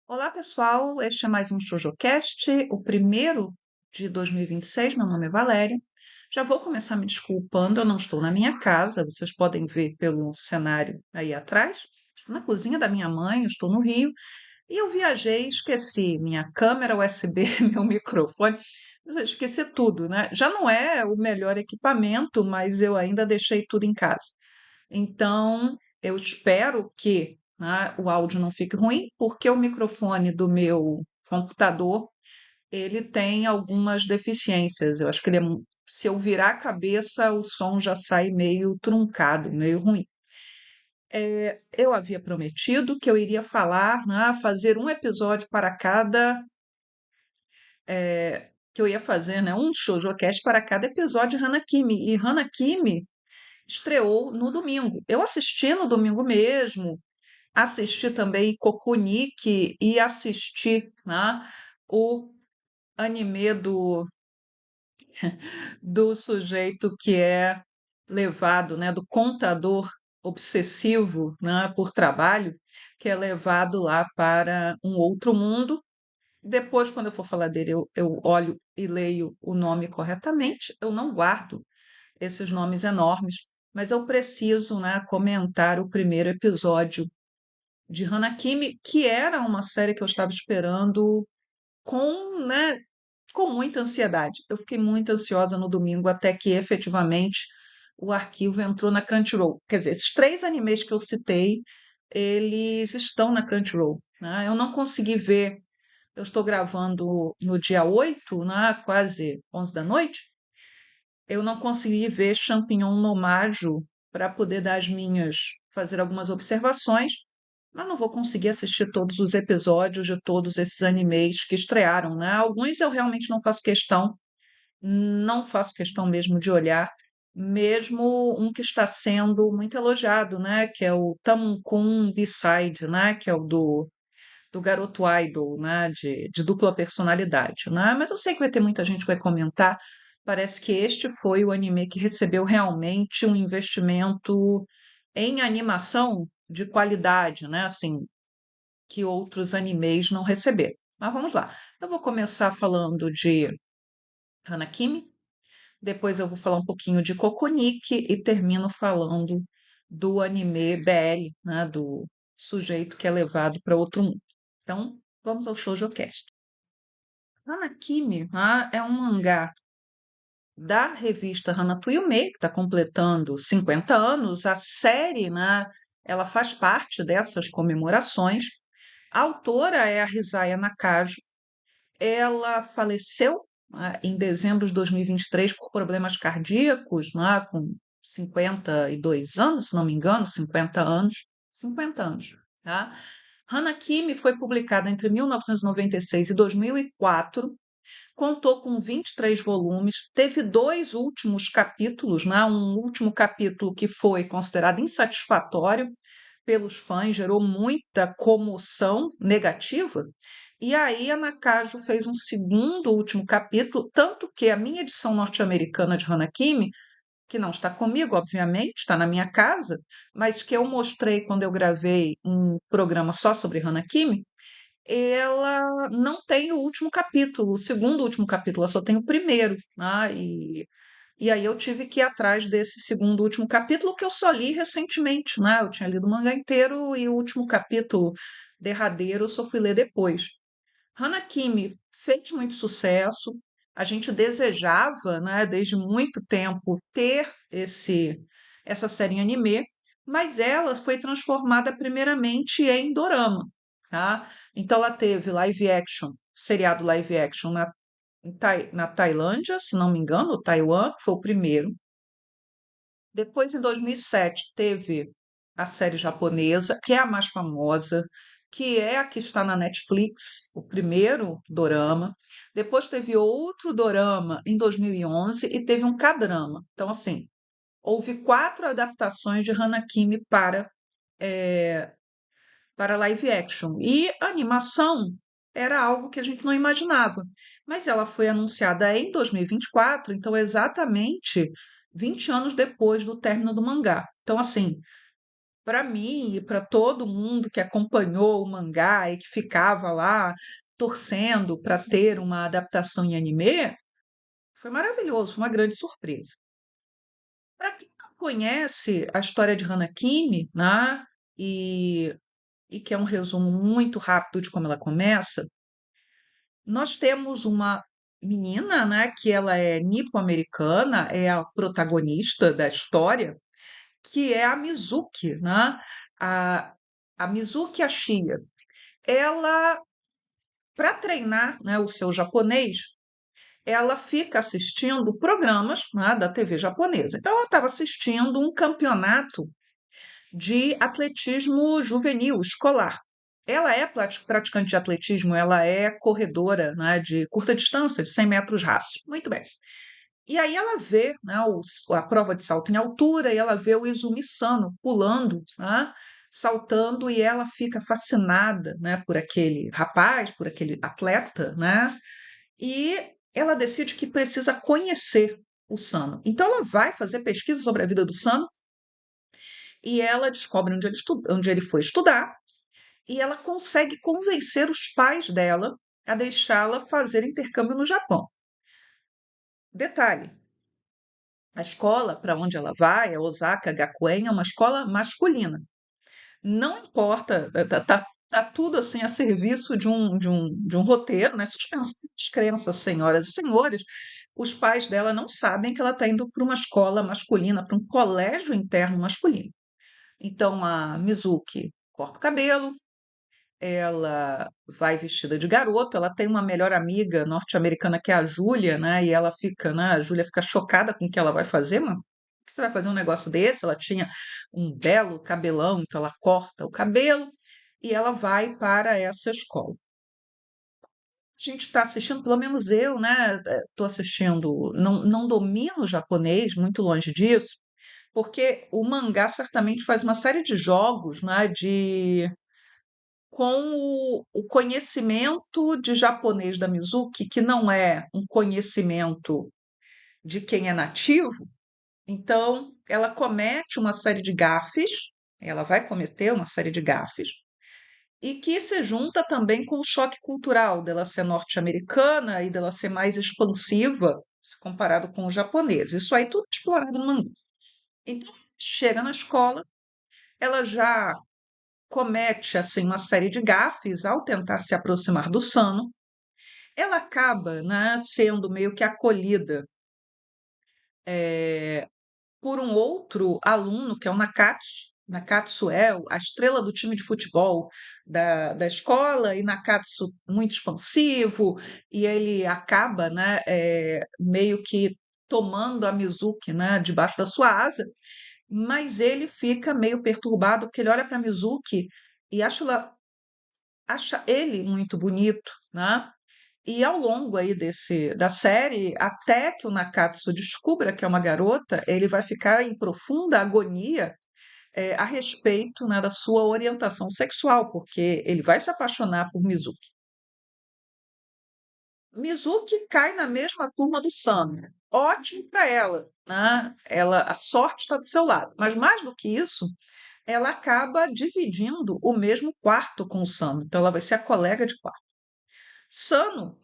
Olá, pessoal. Este é mais um ShojoCast, o primeiro de 2026. Meu nome é Valéria. Já vou começar me desculpando, eu não estou na minha casa, vocês podem ver pelo cenário aí atrás. Estou na cozinha da minha mãe, eu estou no Rio, e eu viajei, esqueci minha câmera USB, meu microfone, esqueci tudo, né? Já não é o melhor equipamento, mas eu ainda deixei tudo em casa. Então, eu espero que, né, o áudio não fique ruim, porque o microfone do meu computador ele tem algumas deficiências. Eu acho que se eu virar a cabeça, o som já sai meio truncado, meio ruim. Eu havia prometido que eu iria falar, né, fazer um episódio para cada, que eu ia fazer, né, um ShojoCast para cada episódio de Hanakimi. E Hanakimi estreou no domingo. Eu assisti no domingo mesmo. Assisti também Kokunik e assisti, né, o anime do sujeito que é levado, né, do contador obsessivo, né, por trabalho, que é levado lá para um outro mundo. Depois, quando eu for falar dele, eu olho e leio o nome corretamente. Eu não guardo esses nomes enormes, mas eu preciso, né, comentar o primeiro episódio de Hanakimi, que era uma série que eu estava esperando né, com muita ansiedade. Eu fiquei muito ansiosa no domingo até que efetivamente o arquivo entrou na Crunchyroll. Quer dizer, esses três animes que eu citei, eles estão na Crunchyroll, né? Eu não consegui ver, eu estou gravando no dia 8, né, quase 11 da noite, eu não consegui ver Champignon no Majo para poder dar fazer algumas observações, mas não vou conseguir assistir todos os episódios de todos esses animes que estrearam, né? Alguns eu realmente não faço questão, não faço questão mesmo de olhar, mesmo um que está sendo muito elogiado, né? Que é o Tamunkun B-Side, né? Que é o do garoto idol, né? De dupla personalidade, né? Mas eu sei que vai ter muita gente que vai comentar. Parece que este foi o anime que recebeu realmente um investimento em animação de qualidade, né? Assim, que outros animes não receberam. Mas vamos lá. Eu vou começar falando de Hanakimi, depois eu vou falar um pouquinho de Kokonik e termino falando do anime BL, né, do sujeito que é levado para outro mundo. Então, vamos ao ShoujoCast. Hanakimi, né, é um mangá da revista Hanato Yume, que está completando 50 anos. A série, né, ela faz parte dessas comemorações. A autora é a Risaya Nakajo. Ela faleceu, né, em dezembro de 2023 por problemas cardíacos, né, com 52 anos, se não me engano, 50 anos. 50 anos, tá? Hanakimi foi publicada entre 1996 e 2004, contou com 23 volumes, teve dois últimos capítulos, né? Um último capítulo que foi considerado insatisfatório pelos fãs, gerou muita comoção negativa. E aí a Nakajo fez um segundo último capítulo, tanto que a minha edição norte-americana de Hanakimi, que não está comigo, obviamente, está na minha casa, mas que eu mostrei quando eu gravei um programa só sobre Hanakimi, ela não tem o último capítulo, o segundo último capítulo, ela só tem o primeiro, né? E aí eu tive que ir atrás desse segundo último capítulo que eu só li recentemente, né? Eu tinha lido o mangá inteiro e o último capítulo derradeiro eu só fui ler depois. Hanakimi fez muito sucesso. A gente desejava, né, desde muito tempo, ter essa série em anime, mas ela foi transformada primeiramente em dorama, tá? Então ela teve live action, seriado live action na Tailândia, se não me engano, Taiwan, que foi o primeiro. Depois, em 2007, teve a série japonesa, que é a mais famosa, que é a que está na Netflix, o primeiro dorama. Depois teve outro dorama em 2011 e teve um K-drama. Então, assim, houve quatro adaptações de Hanakimi para live action. E a animação era algo que a gente não imaginava. Mas ela foi anunciada em 2024, então exatamente 20 anos depois do término do mangá. Então, assim, para mim e para todo mundo que acompanhou o mangá e que ficava lá torcendo para ter uma adaptação em anime, foi maravilhoso, foi uma grande surpresa. Para quem não conhece a história de Hanakimi, né, e, e que é um resumo muito rápido de como ela começa, nós temos uma menina, né, que ela é nipo-americana, é a protagonista da história, que é a Mizuki, né? A, a Mizuki Ashiya. Ela, para treinar, né, o seu japonês, ela fica assistindo programas, né, da TV japonesa. Então, ela estava assistindo um campeonato de atletismo juvenil, escolar. Ela é praticante de atletismo, ela é corredora, né, de curta distância, de 100 metros rasos. Muito bem. E aí ela vê, né, a prova de salto em altura e ela vê o Izumi Sano pulando, né, saltando, e ela fica fascinada, né, por aquele rapaz, por aquele atleta, né, e ela decide que precisa conhecer o Sano. Então ela vai fazer pesquisa sobre a vida do Sano e ela descobre onde ele foi estudar, e ela consegue convencer os pais dela a deixá-la fazer intercâmbio no Japão. Detalhe: a escola para onde ela vai, a Osaka Gakuen, é uma escola masculina. Não importa, tá tudo assim a serviço de um roteiro, né? Suspensão de crenças, senhoras e senhores. Os pais dela não sabem que ela está indo para uma escola masculina, para um colégio interno masculino. Então a Mizuki corta o cabelo, ela vai vestida de garoto, ela tem uma melhor amiga norte-americana que é a Júlia, né? E ela fica, né? A Júlia fica chocada com o que ela vai fazer, mano. Que você vai fazer um negócio desse? Ela tinha um belo cabelão, então ela corta o cabelo e ela vai para essa escola. A gente está assistindo, pelo menos eu, né? Estou assistindo, não domino o japonês, muito longe disso, porque o mangá certamente faz uma série de jogos, né? Com o conhecimento de japonês da Mizuki, que não é um conhecimento de quem é nativo, então ela comete uma série de gafes, ela vai cometer uma série de gafes, e que se junta também com o choque cultural dela ser norte-americana e dela ser mais expansiva se comparado com o japonês. Isso aí tudo é explorado no mangá. Então, chega na escola, ela já comete assim uma série de gafes ao tentar se aproximar do Sano. Ela acaba, né, sendo meio que acolhida por um outro aluno, que é o Nakatsu. Nakatsu é a estrela do time de futebol da escola, e Nakatsu muito expansivo, e ele acaba, né, meio que tomando a Mizuki, né, debaixo da sua asa, mas ele fica meio perturbado porque ele olha para a Mizuki e acha ele muito bonito, né? E ao longo aí da série, até que o Nakatsu descubra que é uma garota, ele vai ficar em profunda agonia a respeito, né, da sua orientação sexual, porque ele vai se apaixonar por Mizuki. Mizuki cai na mesma turma do Sam. Ótimo para ela, né? A sorte está do seu lado. Mas mais do que isso, ela acaba dividindo o mesmo quarto com o Sano. Então ela vai ser a colega de quarto. Sano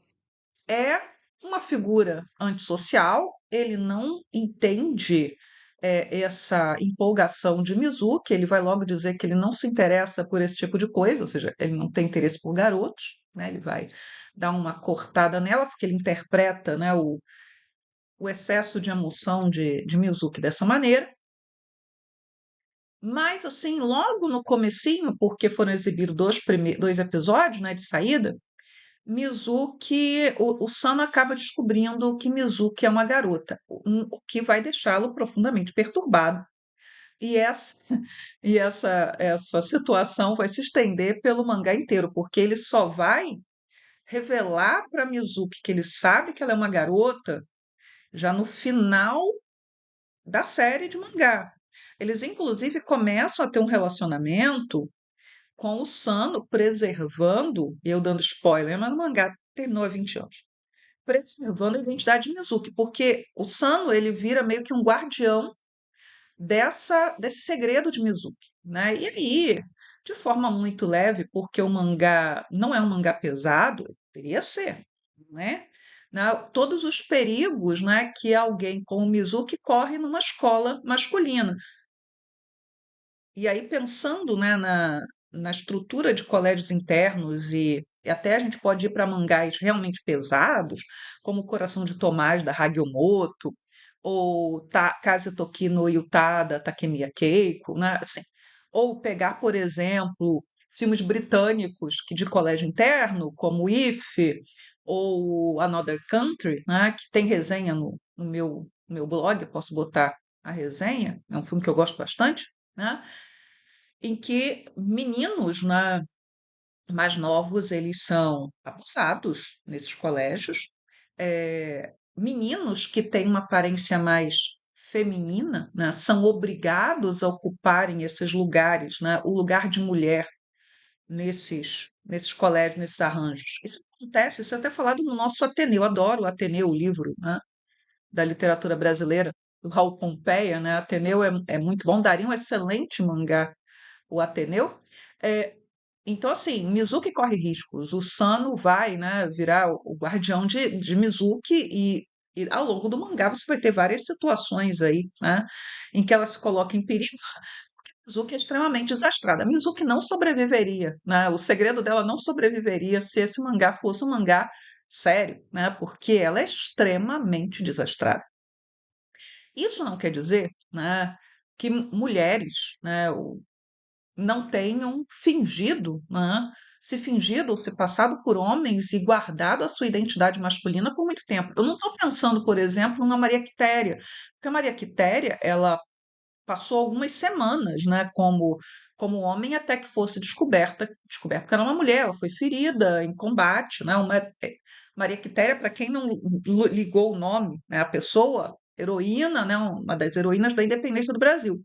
é uma figura antissocial, ele não entende essa empolgação de Mizuki, ele vai logo dizer que ele não se interessa por esse tipo de coisa, ou seja, ele não tem interesse por garotos, né? Ele vai dar uma cortada nela, porque ele interpreta, né, o excesso de emoção de Mizuki dessa maneira. Mas, assim, logo no comecinho, porque foram exibidos dois episódios, né, de saída, Mizuki, o Sano acaba descobrindo que Mizuki é uma garota, o que vai deixá-lo profundamente perturbado. E essa situação vai se estender pelo mangá inteiro, porque ele só vai revelar para Mizuki que ele sabe que ela é uma garota já no final da série de mangá. Eles, inclusive, começam a ter um relacionamento com o Sano preservando, eu dando spoiler, mas o mangá terminou há 20 anos, preservando a identidade de Mizuki, porque o Sano ele vira meio que um guardião desse segredo de Mizuki, né? E aí, de forma muito leve, porque o mangá não é um mangá pesado, deveria ser, né? Todos os perigos, né, que alguém como Mizuki corre numa escola masculina. E aí, pensando, né, na estrutura de colégios internos e até a gente pode ir para mangás realmente pesados, como o Coração de Tomás, da Hagiomoto, ou Kazutoki no Yuta, da Takemiya Keiko, né? Assim, ou pegar, por exemplo, filmes britânicos que de colégio interno, como If ou Another Country, né? Que tem resenha no meu blog, eu posso botar a resenha, é um filme que eu gosto bastante, né? Em que meninos, né, mais novos eles são abusados nesses colégios, meninos que têm uma aparência mais feminina, né, são obrigados a ocuparem esses lugares, né, o lugar de mulher nesses colégios, nesses arranjos. Isso acontece, isso é até falado no nosso Ateneu, eu adoro o Ateneu, o livro, né, da literatura brasileira, do Raul Pompeia, né? Ateneu é muito bom, daria um excelente mangá o Ateneu. É, então, assim, Mizuki corre riscos. O Sano vai, né, virar o guardião de Mizuki e ao longo do mangá você vai ter várias situações aí, né, em que ela se coloca em perigo. Mizuki é extremamente desastrada. Mizuki não sobreviveria, né? O segredo dela não sobreviveria se esse mangá fosse um mangá sério, né? Porque ela é extremamente desastrada. Isso não quer dizer, né, que mulheres, né, não tenham fingido, né, se fingido ou se passado por homens e guardado a sua identidade masculina por muito tempo. Eu não estou pensando, por exemplo, numa Maria Quitéria, porque a Maria Quitéria, ela passou algumas semanas, né, como homem até que fosse descoberta que era uma mulher, ela foi ferida em combate, né, Maria Quitéria, para quem não ligou o nome, né, a pessoa, heroína, né, uma das heroínas da independência do Brasil.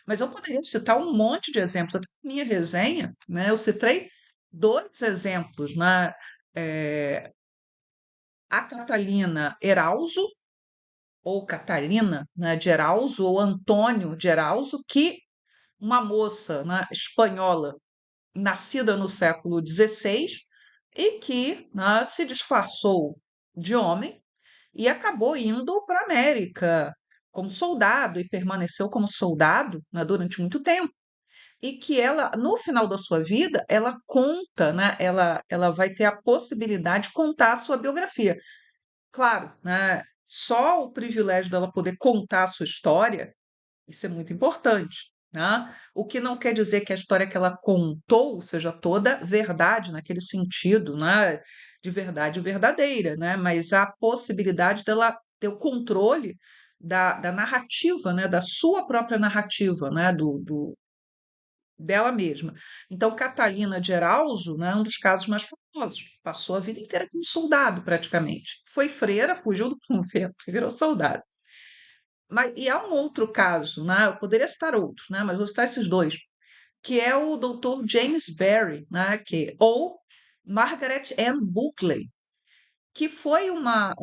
Mas eu poderia citar um monte de exemplos. Até na minha resenha, né, eu citei dois exemplos, né? eh, a Catalina Erauso, ou Catarina, né, de Erauso, ou Antônio de Erauso, que uma moça, né, espanhola, nascida no século XVI, e que, né, se disfarçou de homem e acabou indo para a América como soldado e permaneceu como soldado, né, durante muito tempo. E que ela, no final da sua vida, ela conta, né? Ela vai ter a possibilidade de contar a sua biografia. Claro, né? Só o privilégio dela poder contar a sua história, isso é muito importante, né? O que não quer dizer que a história que ela contou seja toda verdade, naquele sentido, né? De verdade verdadeira, né? Mas a possibilidade dela ter o controle da narrativa, né? Da sua própria narrativa, né? Dela mesma. Então, Catalina de Erauso, né, é um dos casos mais famosos. Passou a vida inteira como soldado, praticamente. Foi freira, fugiu do convento e virou soldado. E há um outro caso, né, eu poderia citar outros, né, mas vou citar esses dois, que é o Dr. James Barry, né, ou Margaret Ann Buckley, que foi uma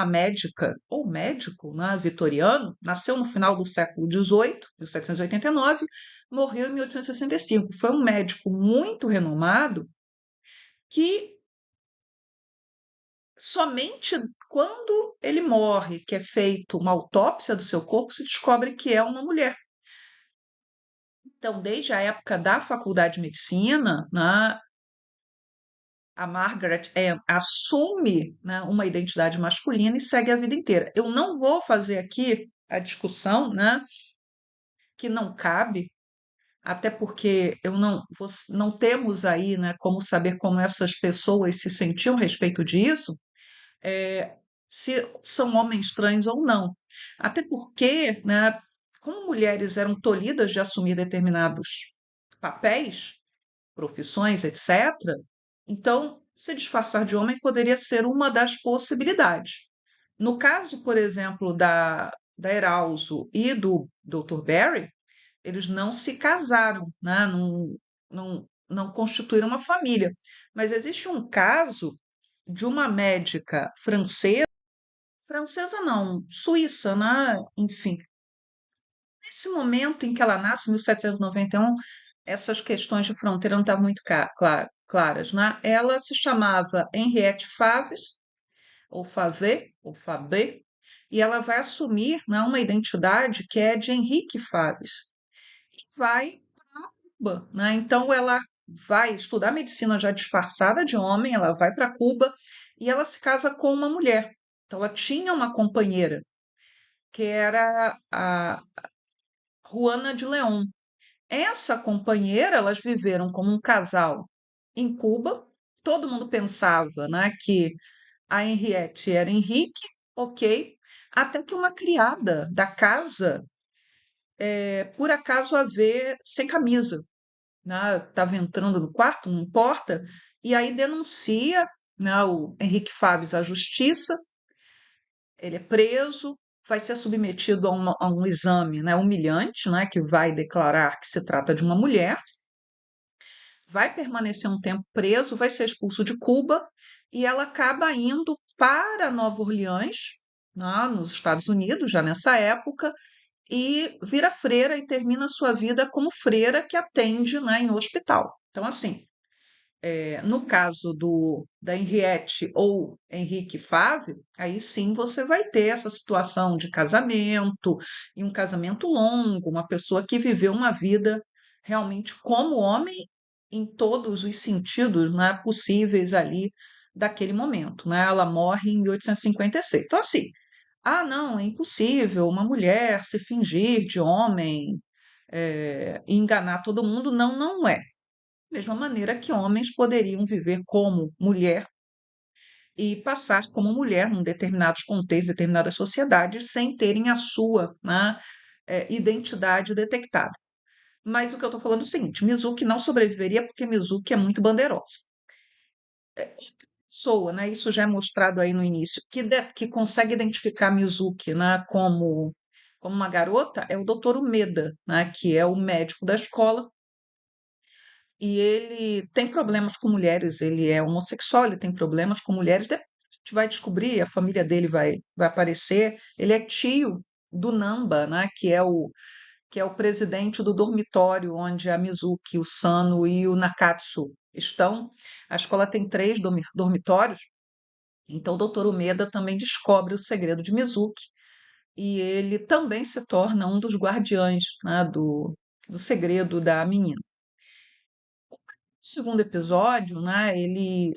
médica, ou médico, né, vitoriano, nasceu no final do século XVIII, 1789, morreu em 1865. Foi um médico muito renomado que somente quando ele morre, que é feita uma autópsia do seu corpo, se descobre que é uma mulher. Então, desde a época da faculdade de medicina, né, a Margaret Ann assume, né, uma identidade masculina e segue a vida inteira. Eu não vou fazer aqui a discussão, né, que não cabe, até porque eu não temos aí, né, como saber como essas pessoas se sentiam a respeito disso, eh, se são homens trans ou não. Até porque, né, como mulheres eram tolhidas de assumir determinados papéis, profissões, etc., então se disfarçar de homem poderia ser uma das possibilidades. No caso, por exemplo, da Erauso e do Dr. Barry, eles não se casaram, né? Não constituíram uma família. Mas existe um caso de uma médica francesa não, suíça, né? Enfim, Nesse momento em que ela nasce, 1791, essas questões de fronteira não estavam muito claras, né? Ela se chamava Henriette Faves, ou Favé, ou Fabé, e ela vai assumir, né, uma identidade que é de Henrique Faves. E vai para Cuba, né? Então ela vai estudar medicina já disfarçada de homem, ela vai para Cuba e ela se casa com uma mulher. Então ela tinha uma companheira, que era a Juana de León. Essa companheira, elas viveram como um casal em Cuba. Todo mundo pensava, né, que a Henriette era Henrique, ok, até que uma criada da casa, por acaso a vê sem camisa, né, estava entrando no quarto, não importa, e aí denuncia, né, o Henrique Faves à justiça. Ele é preso, vai ser submetido a um exame, né, humilhante, né, que vai declarar que se trata de uma mulher, vai permanecer um tempo preso, vai ser expulso de Cuba e ela acaba indo para Nova Orleans, né, nos Estados Unidos, já nessa época, e vira freira e termina sua vida como freira que atende, né, em um hospital. Então, assim, no caso da Henriette ou Henrique Fávio, aí sim você vai ter essa situação de casamento, e um casamento longo, uma pessoa que viveu uma vida realmente como homem em todos os sentidos, né, possíveis ali daquele momento, né? Ela morre em 1856. Então, assim, ah, não, é impossível uma mulher se fingir de homem, e enganar todo mundo. Não, não é mesma maneira que homens poderiam viver como mulher e passar como mulher em determinados contextos, determinadas sociedades, sem terem a sua, né, identidade detectada. Mas o que eu estou falando é o seguinte: Mizuki não sobreviveria porque Mizuki é muito bandeirosa. Pessoa, né, isso já é mostrado aí no início, que consegue identificar Mizuki, né, como uma garota é o Dr. Umeda, né, que é o médico da escola. E ele tem problemas com mulheres, ele é homossexual, ele tem problemas com mulheres. Depois a gente vai descobrir, a família dele vai aparecer. Ele é tio do Namba, né, que é o presidente do dormitório onde a Mizuki, o Sano e o Nakatsu estão. A escola tem três dormitórios, então o Dr. Umeda também descobre o segredo de Mizuki e ele também se torna um dos guardiães, né, do segredo da menina. Segundo episódio, né,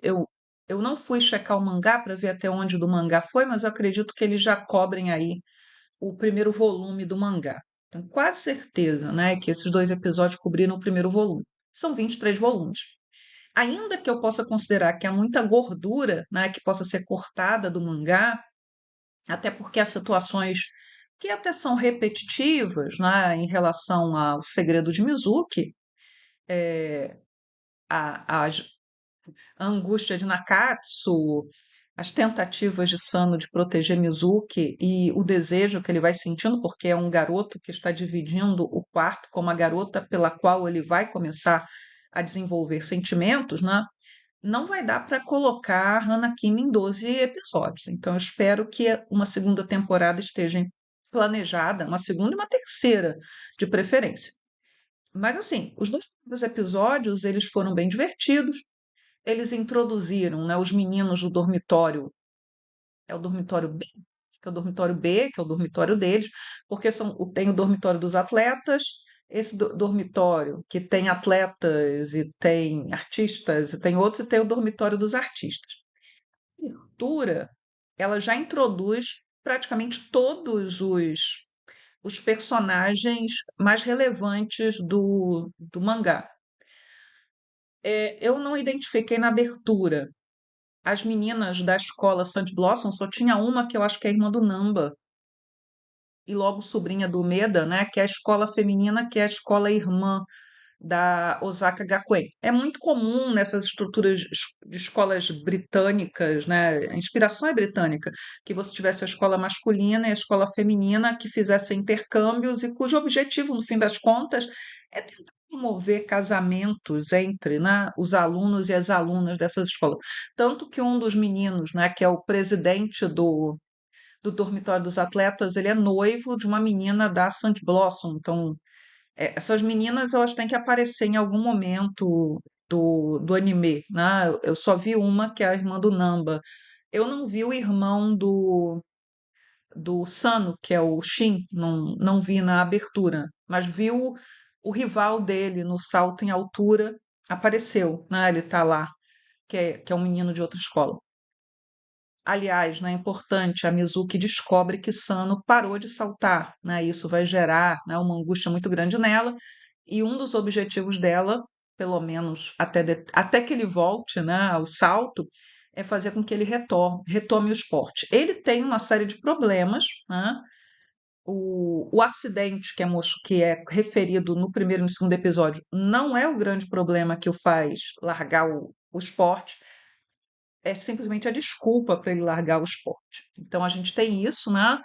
eu não fui checar o mangá para ver até onde do mangá foi, mas eu acredito que eles já cobrem aí o primeiro volume do mangá. Tenho quase certeza, né, que esses dois episódios cobriram o primeiro volume. São 23 volumes. Ainda que eu possa considerar que há muita gordura, né, que possa ser cortada do mangá, até porque há situações que até são repetitivas, né, em relação ao segredo de Mizuki, as a angústia de Nakatsu, as tentativas de Sano de proteger Mizuki e o desejo que ele vai sentindo, porque é um garoto que está dividindo o quarto com uma garota pela qual ele vai começar a desenvolver sentimentos, né? Não vai dar para colocar Hana Kim em 12 episódios. Então, eu espero que uma segunda temporada esteja planejada, uma segunda e uma terceira, de preferência. Mas, assim, os dois primeiros episódios, eles foram bem divertidos. Eles introduziram, né, os meninos do dormitório, é o dormitório B, que é o dormitório B, que é o dormitório deles, porque tem o dormitório dos atletas, esse dormitório que tem atletas e tem artistas, e tem outros, e tem o dormitório dos artistas. A abertura, ela já introduz praticamente todos os personagens mais relevantes do mangá. Eu não identifiquei na abertura as meninas da escola Saint Blossom, só tinha uma que eu acho que é a irmã do Namba, e logo sobrinha do Meda, né? Que é a escola feminina, que é a escola irmã da Osaka Gakuen. É muito comum nessas estruturas de escolas britânicas, né? A inspiração é britânica, que você tivesse a escola masculina e a escola feminina que fizessem intercâmbios e cujo objetivo, no fim das contas, é tentar promover casamentos entre, né, os alunos e as alunas dessas escolas. Tanto que um dos meninos, né, que é o presidente do dormitório dos atletas, ele é noivo de uma menina da Saint Blossom. Então, essas meninas elas têm que aparecer em algum momento do anime, né? Eu só vi uma que é a irmã do Namba. Eu não vi o irmão do Sano, que é o Shin, não vi na abertura, mas vi o rival dele no salto em altura, apareceu, né? Ele tá lá, que é um menino de outra escola. Aliás, né, é importante, a Mizuki descobre que Sano parou de saltar, né? Isso vai gerar, né, uma angústia muito grande nela, e um dos objetivos dela, pelo menos até que ele volte, né, ao salto, é fazer com que ele retome o esporte. Ele tem uma série de problemas, né? O acidente que é referido no primeiro e no segundo episódio não é o grande problema que o faz largar o esporte, é simplesmente a desculpa para ele largar o esporte. Então a gente tem isso, né?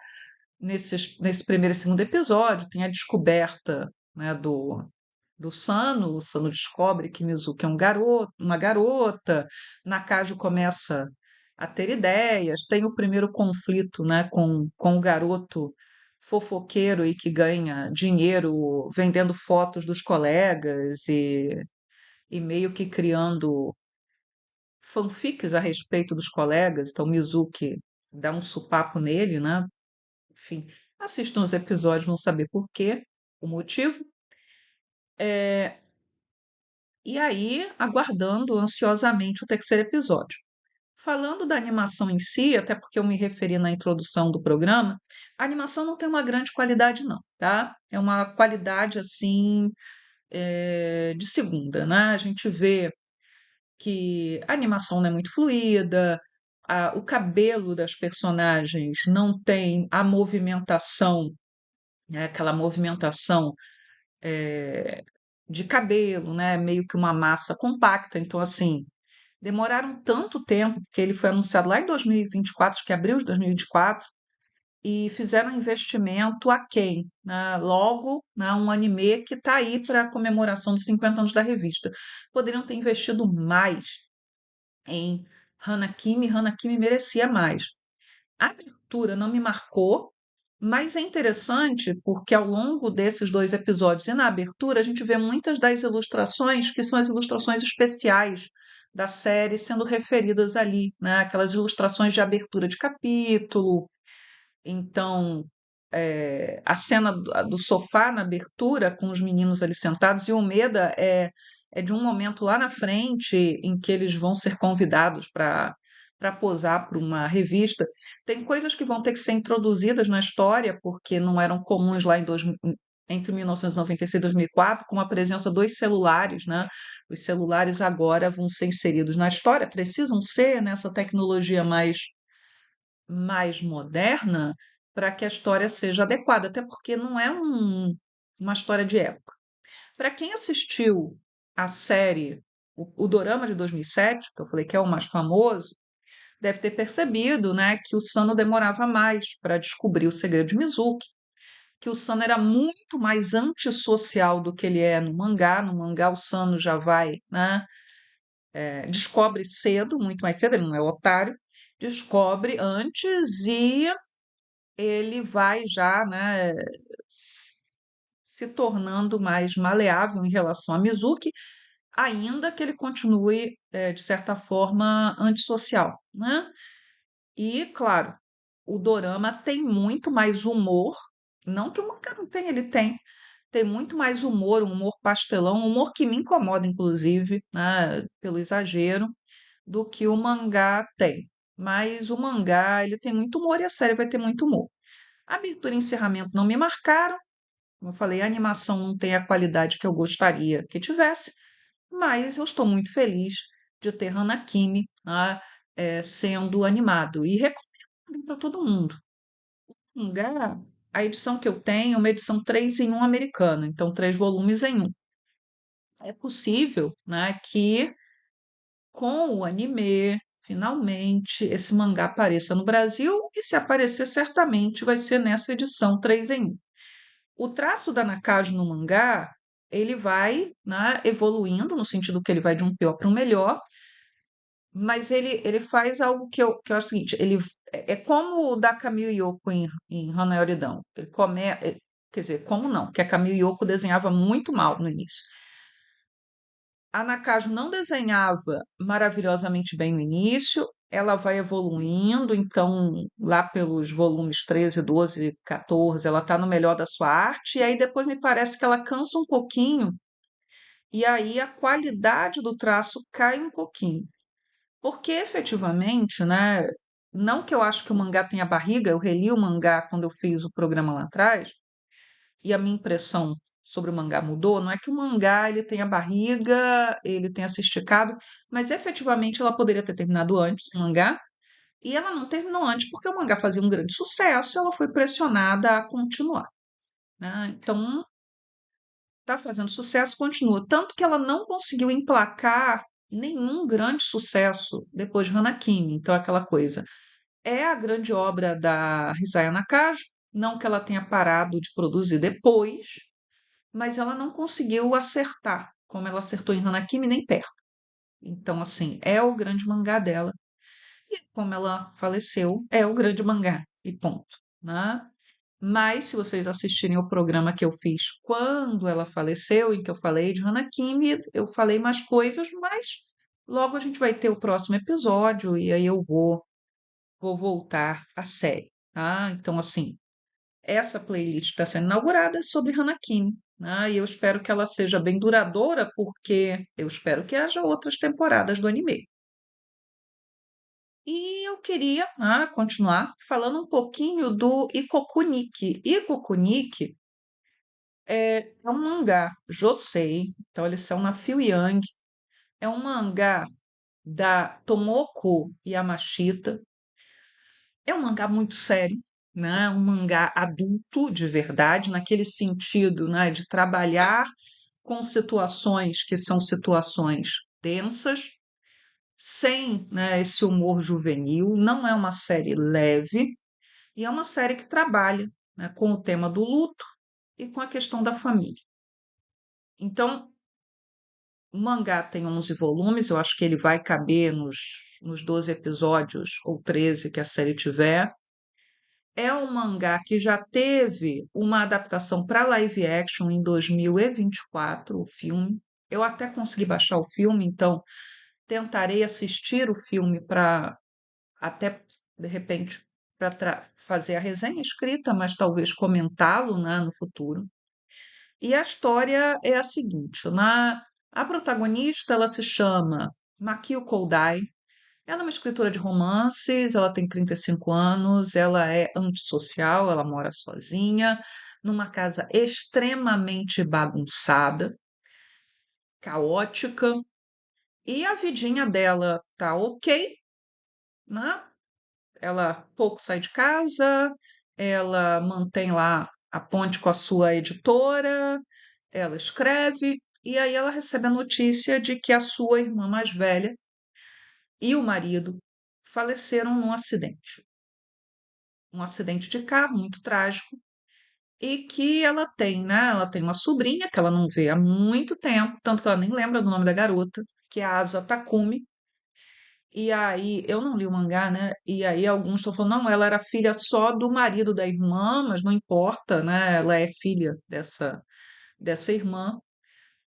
Nesse primeiro e segundo episódio, tem a descoberta, né, do Sano. O Sano descobre que Mizuki é uma garota. Nakaju começa a ter ideias. Tem o primeiro conflito, né, com o garoto fofoqueiro e que ganha dinheiro vendendo fotos dos colegas e meio que criando fanfics a respeito dos colegas. Então Mizuki dá um supapo nele, né? Enfim, assistam os episódios, vão saber por quê, o motivo. É, e aí, aguardando ansiosamente o terceiro episódio. Falando da animação em si, até porque eu me referi na introdução do programa, a animação não tem uma grande qualidade, não, tá? É uma qualidade assim de segunda, né? A gente vê que a animação não é muito fluida, o cabelo das personagens não tem a movimentação, né? Aquela movimentação eh, de cabelo, né? Meio que uma massa compacta. Então, assim, demoraram tanto tempo, porque ele foi anunciado lá em 2024, acho que abril de 2024, e fizeram um investimento aquém, né? Logo, né, um anime que está aí para a comemoração dos 50 anos da revista. Poderiam ter investido mais em Hanakimi. Hanakimi merecia mais. A abertura não me marcou, mas é interessante porque ao longo desses dois episódios e na abertura a gente vê muitas das ilustrações que são as ilustrações especiais da série sendo referidas ali, né? Aquelas ilustrações de abertura de capítulo. Então, a cena do sofá na abertura, com os meninos ali sentados, e o Meda é de um momento lá na frente em que eles vão ser convidados para posar para uma revista. Tem coisas que vão ter que ser introduzidas na história, porque não eram comuns lá entre 1996 e 2004, com a presença dos celulares, né? Os celulares agora vão ser inseridos na história, precisam ser nessa tecnologia mais moderna para que a história seja adequada, até porque não é uma história de época. Para quem assistiu a série, o Dorama de 2007, que eu falei que é o mais famoso, deve ter percebido, né, que o Sano demorava mais para descobrir o segredo de Mizuki, que o Sano era muito mais antissocial do que ele é no mangá. No mangá, o Sano já vai, né, descobre cedo, muito mais cedo, ele não é otário, descobre antes e ele vai já, né, se tornando mais maleável em relação a Mizuki, ainda que ele continue, de certa forma, antissocial, né? E, claro, o dorama tem muito mais humor, não que o mangá não tenha, ele tem muito mais humor, um humor pastelão, um humor que me incomoda, inclusive, né, pelo exagero, do que o mangá tem. Mas o mangá, ele tem muito humor e a série vai ter muito humor. Abertura e encerramento não me marcaram. Como eu falei, a animação não tem a qualidade que eu gostaria que tivesse, mas eu estou muito feliz de ter Hanakimi, né, sendo animado. E recomendo para todo mundo. O mangá, a edição que eu tenho é uma edição 3 em um americana, então 3 volumes em um. É possível, né, que com o anime, finalmente, esse mangá apareça no Brasil, e se aparecer, certamente vai ser nessa edição 3 em um. O traço da Nakaju no mangá, ele vai, né, evoluindo, no sentido que ele vai de um pior para um melhor, mas ele faz algo que eu acho o seguinte, ele é como o da Camille Yoko em Hana Yoridão. Quer dizer, como não? Que a Camille Yoko desenhava muito mal no início. A Nakajo não desenhava maravilhosamente bem no início, ela vai evoluindo, então lá pelos volumes 13, 12, 14, ela está no melhor da sua arte, e aí depois me parece que ela cansa um pouquinho, e aí a qualidade do traço cai um pouquinho. Porque efetivamente, né, não que eu acho que o mangá tenha barriga, eu reli o mangá quando eu fiz o programa lá atrás, e a minha impressão sobre o mangá mudou, não é que o mangá ele tenha barriga, ele tenha se esticado, mas efetivamente ela poderia ter terminado antes o mangá, e ela não terminou antes porque o mangá fazia um grande sucesso, e ela foi pressionada a continuar, né? Então, tá fazendo sucesso, continua. Tanto que ela não conseguiu emplacar nenhum grande sucesso depois de Hanakimi. Então, aquela coisa. É a grande obra da Hisaya Nakajo, não que ela tenha parado de produzir depois, mas ela não conseguiu acertar, como ela acertou em Hanakimi, nem perto. Então, assim, é o grande mangá dela. E como ela faleceu, é o grande mangá. E ponto, né? Mas se vocês assistirem o programa que eu fiz quando ela faleceu, em que eu falei de Hanakimi, eu falei mais coisas, mas logo a gente vai ter o próximo episódio e aí eu vou voltar à série, tá? Então, assim, essa playlist está sendo inaugurada sobre Hanakimi, né? E eu espero que ela seja bem duradoura, porque eu espero que haja outras temporadas do anime. E eu queria, né, continuar falando um pouquinho do Ikokuniki. Ikokuniki é um mangá josei, então eles são na Feel Young. É um mangá da Tomoko Yamashita. É um mangá muito sério, né? Um mangá adulto de verdade, naquele sentido, né, de trabalhar com situações que são situações densas, sem, né, esse humor juvenil. Não é uma série leve e é uma série que trabalha, né, com o tema do luto e com a questão da família. Então, o mangá tem 11 volumes, eu acho que ele vai caber nos 12 episódios ou 13 que a série tiver. É um mangá que já teve uma adaptação para live action em 2024, o filme. Eu até consegui baixar o filme, então tentarei assistir o filme para até, de repente, para fazer a resenha escrita, mas talvez comentá-lo, né, no futuro. E a história é a seguinte, a protagonista, ela se chama Makio Koudai, ela é uma escritora de romances, ela tem 35 anos, ela é antissocial, ela mora sozinha, numa casa extremamente bagunçada, caótica, e a vidinha dela tá ok, né? Ela pouco sai de casa, ela mantém lá a ponte com a sua editora, ela escreve, e aí ela recebe a notícia de que a sua irmã mais velha e o marido faleceram num acidente. Um acidente de carro muito trágico, e que ela tem, né? Ela tem uma sobrinha que ela não vê há muito tempo, tanto que ela nem lembra do nome da garota, que é a Asa Takumi. E aí, eu não li o mangá, né? E aí alguns estão falando, não, ela era filha só do marido da irmã, mas não importa, né? Ela é filha dessa irmã.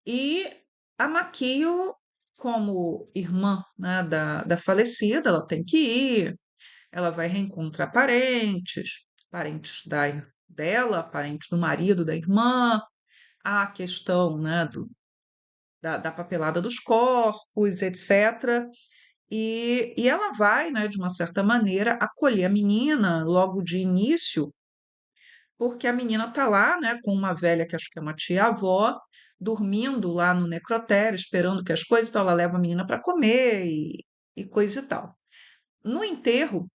E a Makio, como irmã, né, da falecida, ela tem que ir, ela vai reencontrar parentes, parentes dela, parentes do marido da irmã, a questão, né, da papelada dos corpos, etc. E ela vai, né, de uma certa maneira, acolher a menina logo de início, porque a menina está lá, né, com uma velha que acho que é uma tia-avó, dormindo lá no necrotério, esperando que as coisas, então ela leva a menina para comer e coisa e tal. No enterro,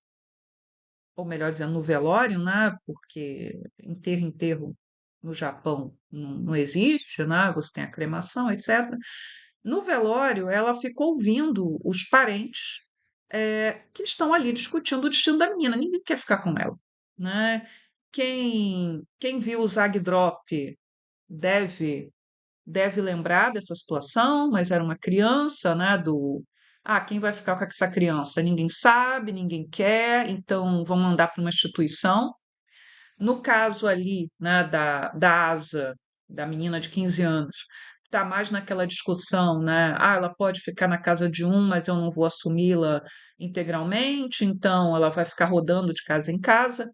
ou melhor dizendo, no velório, né? Porque enterro no Japão não existe, né? Você tem a cremação, etc. No velório, ela ficou ouvindo os parentes que estão ali discutindo o destino da menina. Ninguém quer ficar com ela, né? Quem viu o Zag Drop deve lembrar dessa situação, mas era uma criança, né? Ah, quem vai ficar com essa criança? Ninguém sabe, ninguém quer, então vão mandar para uma instituição. No caso ali, né, da Asa, da menina de 15 anos, está mais naquela discussão, né? Ah, ela pode ficar na casa de um, mas eu não vou assumi-la integralmente, então ela vai ficar rodando de casa em casa.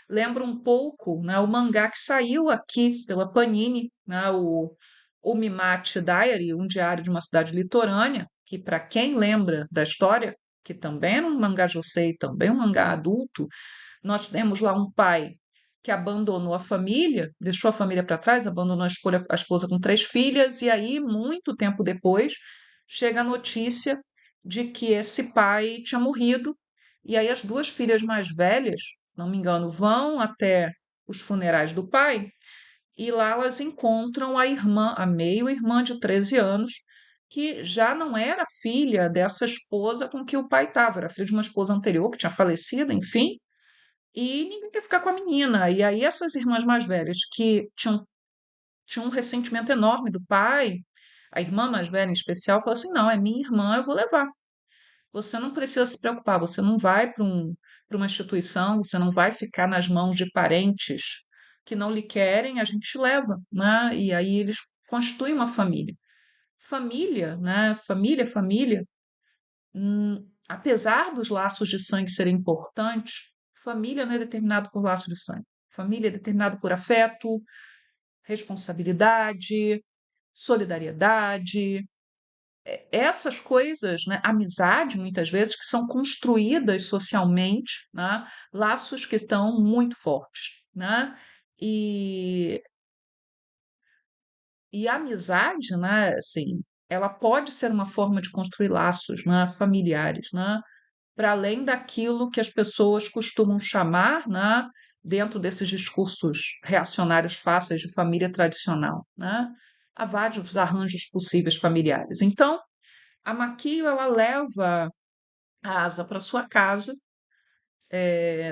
Lembra um pouco, né, o mangá que saiu aqui pela Panini, né, o Mimate Diary, um diário de uma cidade litorânea, que para quem lembra da história, que também era um mangá josei, também um mangá adulto, nós temos lá um pai que abandonou a família, deixou a família para trás, abandonou a esposa com 3 filhas, e aí, muito tempo depois, chega a notícia de que esse pai tinha morrido, e aí as 2 filhas mais velhas, se não me engano, vão até os funerais do pai, e lá elas encontram a irmã, a meio-irmã de 13 anos, que já não era filha dessa esposa com que o pai estava, era filha de uma esposa anterior que tinha falecido, enfim, e ninguém quer ficar com a menina. E aí essas irmãs mais velhas que tinham um ressentimento enorme do pai, a irmã mais velha em especial, falou assim: não, é minha irmã, eu vou levar. Você não precisa se preocupar, você não vai para uma instituição, você não vai ficar nas mãos de parentes que não lhe querem, a gente te leva, né? E aí eles constituem uma família. Família, né? Família, apesar dos laços de sangue serem importantes, família não é determinado por laço de sangue. Família é determinado por afeto, responsabilidade, solidariedade, essas coisas, né? Amizade, muitas vezes, que são construídas socialmente, né? Laços que estão muito fortes, né? E, e a amizade, né? Assim, ela pode ser uma forma de construir laços, né? Familiares, né? Para além daquilo que as pessoas costumam chamar, né, dentro desses discursos reacionários fáceis de família tradicional, né? Há vários arranjos possíveis familiares. Então, a Maquio ela leva a Asa para sua casa,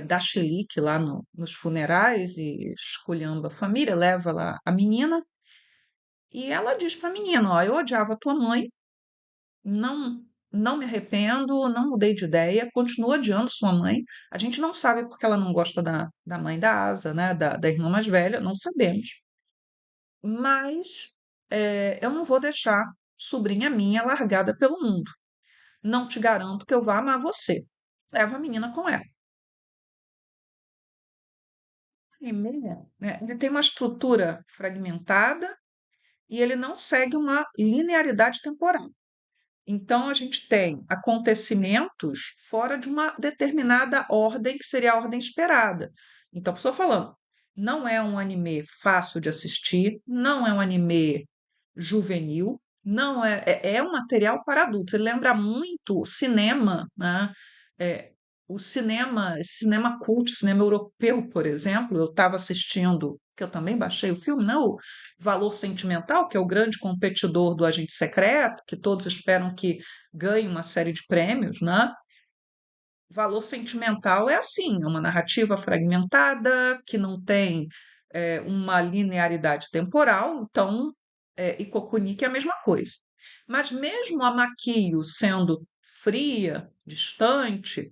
dá chilique lá nos funerais e esculhamba a família, leva lá a menina e ela diz para a menina, ó, eu odiava tua mãe, não, não me arrependo, não mudei de ideia, continuo odiando sua mãe. A gente não sabe porque ela não gosta da mãe da Asa, né? Da irmã mais velha, não sabemos. Mas eu não vou deixar sobrinha minha largada pelo mundo. Não te garanto que eu vá amar você. Leva a menina com ela. Sim, né? Ele tem uma estrutura fragmentada e ele não segue uma linearidade temporal. Então, a gente tem acontecimentos fora de uma determinada ordem, que seria a ordem esperada. Então, a pessoa falando, não é um anime fácil de assistir, não é um anime juvenil, não é um material para adultos. Ele lembra muito o cinema, né? É, o cinema, esse cinema cult, cinema europeu, por exemplo, eu estava assistindo, que eu também baixei o filme, né? O Valor Sentimental, que é o grande competidor do Agente Secreto, que todos esperam que ganhe uma série de prêmios, né? Valor Sentimental é assim, é uma narrativa fragmentada, que não tem uma linearidade temporal, então, e Kokunik é a mesma coisa. Mas mesmo a Makio sendo fria, distante,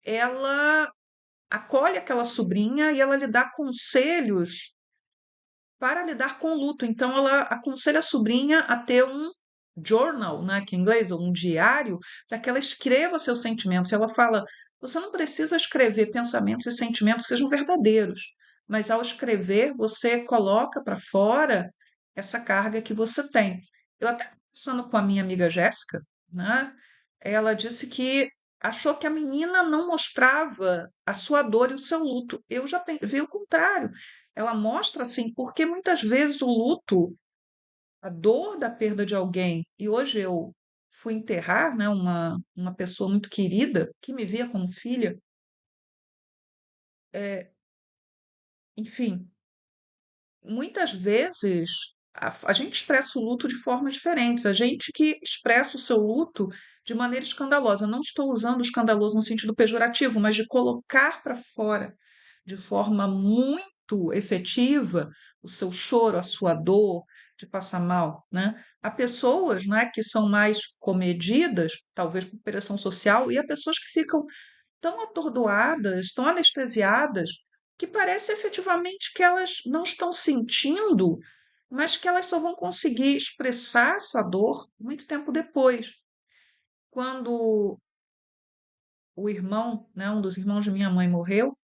ela acolhe aquela sobrinha e ela lhe dá conselhos para lidar com o luto. Então, ela aconselha a sobrinha a ter um journal, né, que em inglês, ou um diário, para que ela escreva seus sentimentos. E ela fala: você não precisa escrever pensamentos e sentimentos que sejam verdadeiros, mas ao escrever, você coloca para fora essa carga que você tem. Eu até conversando com a minha amiga Jéssica, né, ela disse que achou que a menina não mostrava a sua dor e o seu luto. Eu já vi o contrário. Ela mostra assim, porque muitas vezes o luto, a dor da perda de alguém, e hoje eu fui enterrar, né, uma pessoa muito querida, que me via como filha, é, enfim, muitas vezes a gente expressa o luto de formas diferentes. A gente que expressa o seu luto de maneira escandalosa. Não estou usando o escandaloso no sentido pejorativo, mas de colocar para fora de forma muito efetiva o seu choro, a sua dor, de passar mal, né? Há pessoas, né, que são mais comedidas, talvez por pressão social, e há pessoas que ficam tão atordoadas, tão anestesiadas, que parece efetivamente que elas não estão sentindo, mas que elas só vão conseguir expressar essa dor muito tempo depois, quando o irmão, né, um dos irmãos de minha mãe morreu,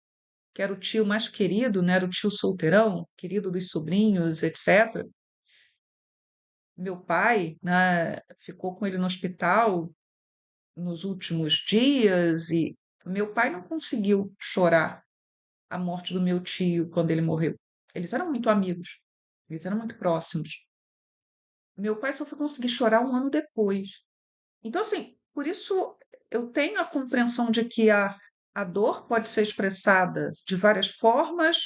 que era o tio mais querido, né, era o tio solteirão, querido dos sobrinhos, etc. Meu pai, né, ficou com ele no hospital nos últimos dias e meu pai não conseguiu chorar a morte do meu tio quando ele morreu. Eles eram muito amigos, eles eram muito próximos. Meu pai só foi conseguir chorar um ano depois. Então, assim, por isso eu tenho a compreensão de que a dor pode ser expressada de várias formas,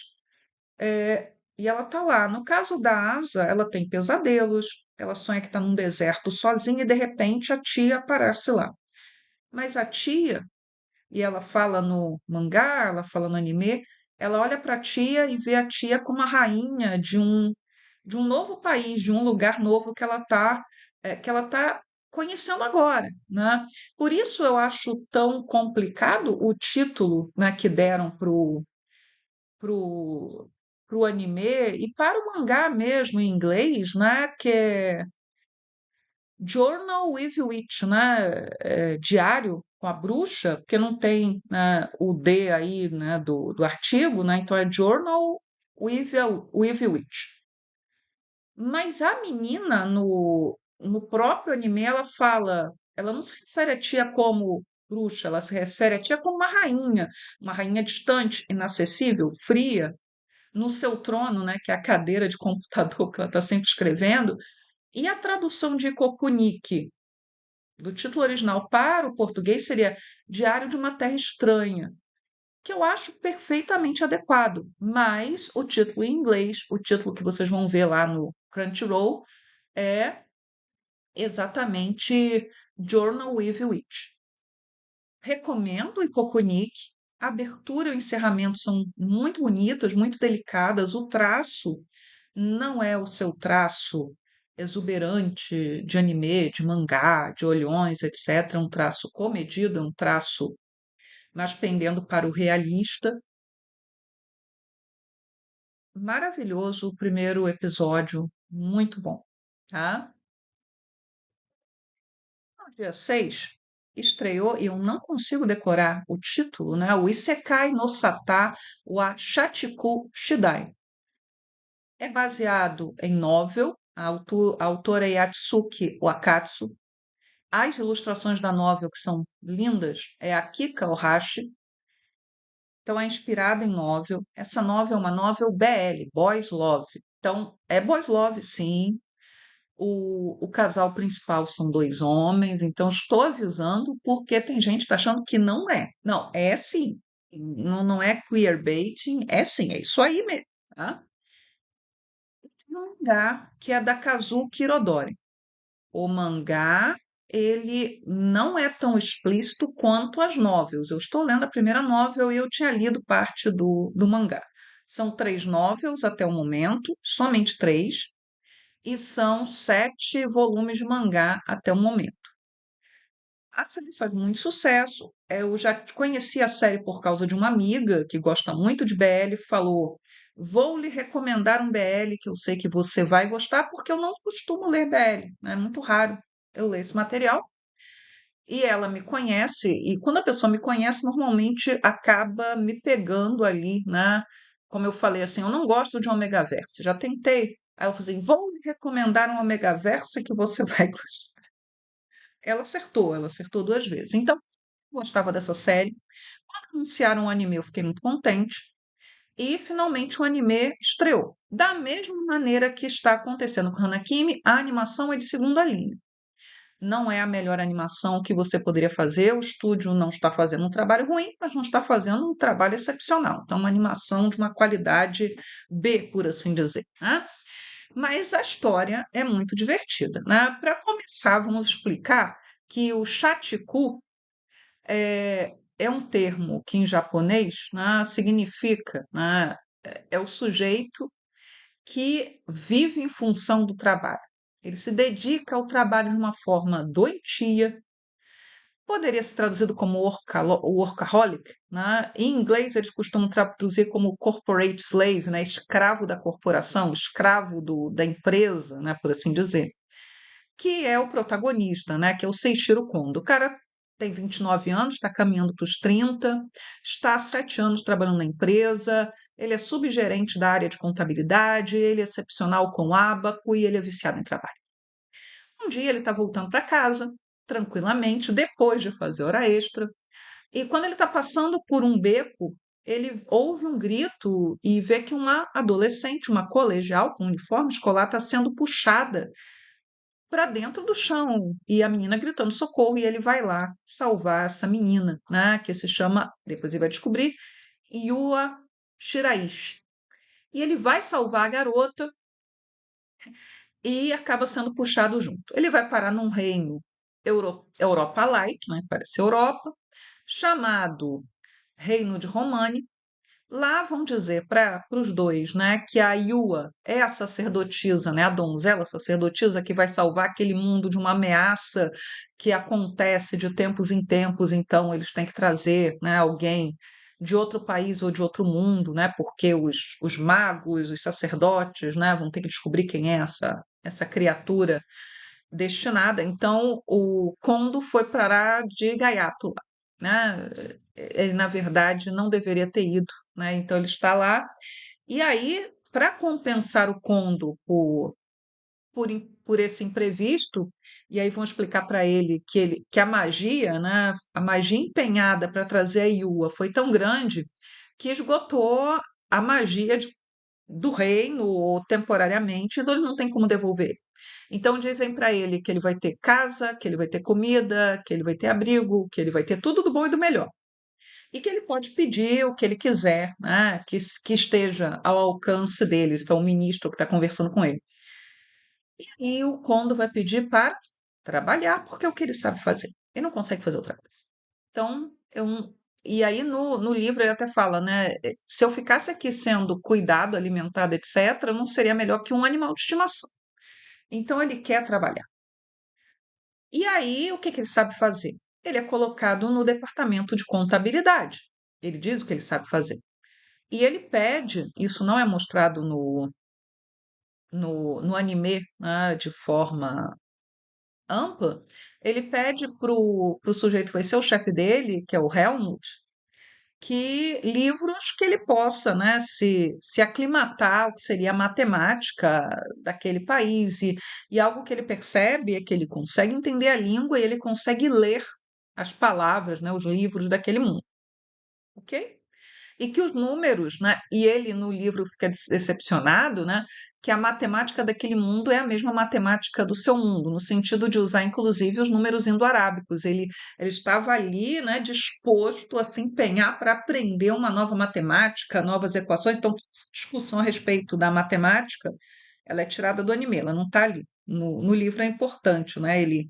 e ela tá lá. No caso da Asa, ela tem pesadelos, ela sonha que está num deserto sozinha e de repente a tia aparece lá. Mas a tia, e ela fala no mangá, ela fala no anime, ela olha para a tia e vê a tia como a rainha de um novo país, de um lugar novo que ela tá conhecendo agora, né? Por isso eu acho tão complicado o título, né, que deram pro, pro anime e para o mangá mesmo em inglês, né, que é Journal with Witch, né? Diário com a bruxa, porque não tem, né, o D aí, né, do artigo, né? Então é Journal with Witch. Mas a menina no próprio anime ela não se refere a tia como bruxa, ela se refere a tia como uma rainha distante, inacessível, fria, no seu trono, né, que é a cadeira de computador que ela está sempre escrevendo. E a tradução de Kokuniki do título original para o português seria Diário de uma Terra Estranha, que eu acho perfeitamente adequado, mas o título em inglês, o título que vocês vão ver lá no Crunchyroll, é exatamente Journal with Witch. Recomendo o Kokunik. A abertura e o encerramento são muito bonitas, muito delicadas. O traço não é o seu traço exuberante de anime, de mangá, de olhões, etc. É um traço comedido, é um traço mais pendendo para o realista. Maravilhoso o primeiro episódio, muito bom, tá? No dia 6 estreou, e eu não consigo decorar o título, né? O Isekai no Sata wa Shachiku Shidai. É baseado em novel, a autora é Yatsuki Wakatsu. As ilustrações da novel, que são lindas, é a Kika Ohashi. Então, é inspirada em novel. Essa novel é uma novel BL, Boys Love. Então, é Boys Love, sim. O casal principal são dois homens, então estou avisando porque tem gente que tá achando que não é. Não, é sim. Não, não é queerbaiting, é sim, é isso aí mesmo, tá? Tem um mangá que é da Kazuki Hirodori. O mangá, ele não é tão explícito quanto as novels. Eu estou lendo a primeira novel e eu tinha lido parte do mangá. São três novels até o momento, somente três, e são 7 volumes de mangá até o momento. A série faz muito sucesso. Eu já conheci a série por causa de uma amiga que gosta muito de BL, falou: Vou lhe recomendar um BL que eu sei que você vai gostar, porque eu não costumo ler BL, né? É muito raro eu ler esse material. E ela me conhece, e quando a pessoa me conhece, normalmente acaba me pegando ali, né? Como eu falei assim, eu não gosto de Omega Verse, já tentei. Aí eu falei assim, vou lhe recomendar um Omega Verse que você vai gostar. Ela acertou duas vezes. Então, eu gostava dessa série. Quando anunciaram o anime, eu fiquei muito contente. E finalmente o anime estreou. Da mesma maneira que está acontecendo com Hanakimi, a animação é de segunda linha. Não é a melhor animação que você poderia fazer. O estúdio não está fazendo um trabalho ruim, mas não está fazendo um trabalho excepcional. Então, uma animação de uma qualidade B, por assim dizer, né? Mas a história é muito divertida, né? Para começar, vamos explicar que o Shatiku é um termo que em japonês, né, significa, né, é o sujeito que vive em função do trabalho. Ele se dedica ao trabalho de uma forma doentia, poderia ser traduzido como workaholic, né? Em inglês eles costumam traduzir como corporate slave, né? Escravo da corporação, escravo da empresa, né? Por assim dizer, que é o protagonista, né? Que é o Seishiro Kondo. O cara tem 29 anos, está caminhando para os 30, está há 7 anos trabalhando na empresa, ele é subgerente da área de contabilidade, ele é excepcional com ábaco e ele é viciado em trabalho. Um dia ele está voltando para casa, tranquilamente, depois de fazer hora extra, e quando ele está passando por um beco, ele ouve um grito e vê que uma adolescente, uma colegial com uniforme escolar, está sendo puxada para dentro do chão e a menina gritando socorro, e ele vai lá salvar essa menina, né, que se chama, depois ele vai descobrir, Yua Shiraishi. E ele vai salvar a garota e acaba sendo puxado junto. Ele vai parar num reino Europa-like, né, parece Europa, chamado Reino de Romani. Lá vão dizer para os dois, né, que a Yua é a sacerdotisa, né, a donzela sacerdotisa que vai salvar aquele mundo de uma ameaça que acontece de tempos em tempos, então eles têm que trazer, né, alguém de outro país ou de outro mundo, né, porque os magos, os sacerdotes, né, vão ter que descobrir quem é essa criatura destinada. Então, o Kondo foi parar de gaiato lá, né? Ele, na verdade, não deveria ter ido, né? Então, ele está lá. E aí, para compensar o Kondo por esse imprevisto, e aí vão explicar para ele que a magia, né? A magia empenhada para trazer a Yua foi tão grande que esgotou a magia do reino temporariamente, então ele não tem como devolver. Então dizem para ele que ele vai ter casa, que ele vai ter comida, que ele vai ter abrigo, que ele vai ter tudo do bom e do melhor. E que ele pode pedir o que ele quiser, né? Que esteja ao alcance dele. Então, o ministro que está conversando com ele. E o Kondo vai pedir para trabalhar, porque é o que ele sabe fazer. Ele não consegue fazer outra coisa. Então, e aí no livro ele até fala, né? Se eu ficasse aqui sendo cuidado, alimentado, etc., não seria melhor que um animal de estimação. Então, ele quer trabalhar. E aí, o que que ele sabe fazer? Ele é colocado no departamento de contabilidade. Ele diz o que ele sabe fazer. E ele pede, isso não é mostrado no anime, né, de forma ampla, ele pede para o sujeito que vai ser o chefe dele, que é o Helmut, que livros que ele possa, né, se aclimatar ao que seria a matemática daquele país. E algo que ele percebe é que ele consegue entender a língua e ele consegue ler as palavras, né, os livros daquele mundo, ok? E que os números, né, e ele no livro fica decepcionado, né, que a matemática daquele mundo é a mesma matemática do seu mundo, no sentido de usar inclusive os números indo-arábicos. Ele estava ali, né, disposto a se empenhar para aprender uma nova matemática, novas equações. Então, discussão a respeito da matemática, ela é tirada do anime, ela não está ali. No livro é importante, né? Ele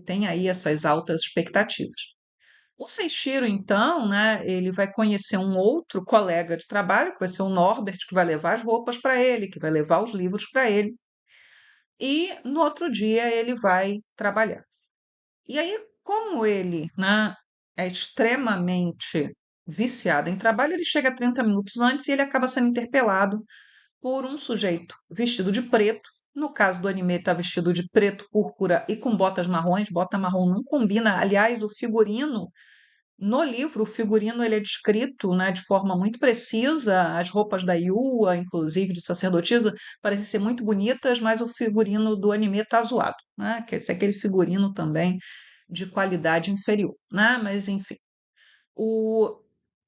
tem aí essas altas expectativas. O Seishiro, então, né, ele vai conhecer um outro colega de trabalho, que vai ser o Norbert, que vai levar as roupas para ele, que vai levar os livros para ele, e no outro dia ele vai trabalhar. E aí, como ele, né, é extremamente viciado em trabalho, ele chega 30 minutos antes e ele acaba sendo interpelado por um sujeito vestido de preto. No caso do anime, está vestido de preto, púrpura e com botas marrons. Bota marrom não combina. Aliás, o figurino no livro, o figurino ele é descrito, né, de forma muito precisa. As roupas da Yua, inclusive de sacerdotisa, parecem ser muito bonitas, mas o figurino do anime está zoado, né? Quer dizer, aquele figurino também de qualidade inferior, né? Mas enfim, o,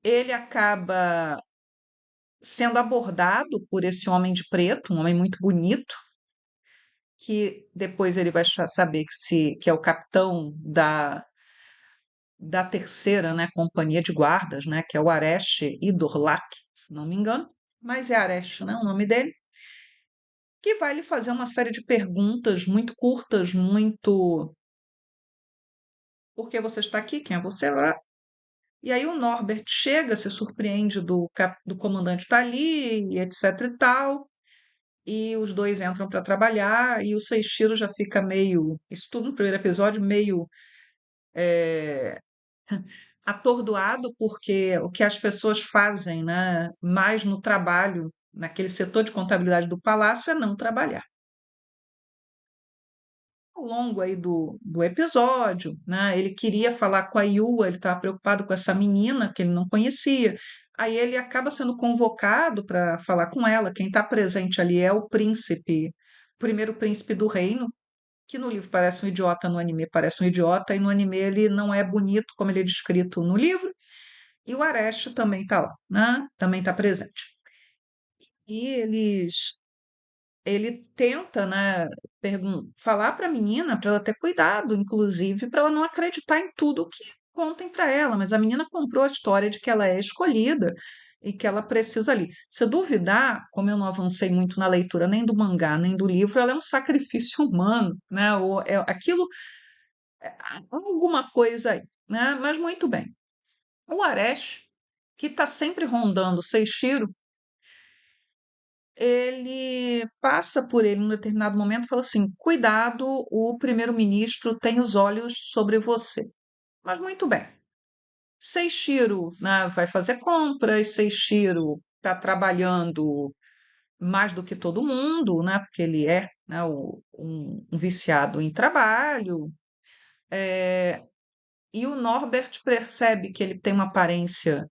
ele acaba sendo abordado por esse homem de preto, um homem muito bonito, que depois ele vai saber que é o capitão da terceira, né, companhia de guardas, né, que é o Areste Idorlak, se não me engano, mas é Areste, né, o nome dele, que vai lhe fazer uma série de perguntas muito curtas, muito por que você está aqui, quem é você lá? E aí o Norbert chega, se surpreende do comandante estar ali, e etc e tal, e os dois entram para trabalhar e o Seishiro já fica meio, isso tudo no primeiro episódio, meio eh, atordoado porque o que as pessoas fazem, né, mais no trabalho, naquele setor de contabilidade do palácio, é não trabalhar. Ao longo aí do episódio, né, ele queria falar com a Yua, ele estava preocupado com essa menina que ele não conhecia. Aí ele acaba sendo convocado para falar com ela. Quem está presente ali é o príncipe, o primeiro príncipe do reino, que no livro parece um idiota, no anime parece um idiota, e no anime ele não é bonito como ele é descrito no livro. E o Areste também está lá, né? Também está presente. E ele tenta, né, falar para a menina para ela ter cuidado, inclusive, para ela não acreditar em tudo que contem para ela. Mas a menina comprou a história de que ela é escolhida e que ela precisa ali. Se eu duvidar, como eu não avancei muito na leitura nem do mangá nem do livro, ela é um sacrifício humano, né? Ou é aquilo, há alguma coisa aí, né? Mas muito bem. O Aresh, que está sempre rondando o Seishiro, ele passa por ele em um determinado momento e fala assim: cuidado, o primeiro-ministro tem os olhos sobre você. Mas muito bem. Seishiro, né, vai fazer compras, Seishiro está trabalhando mais do que todo mundo, né, porque ele é, né, um viciado em trabalho. E o Norbert percebe que ele tem uma aparência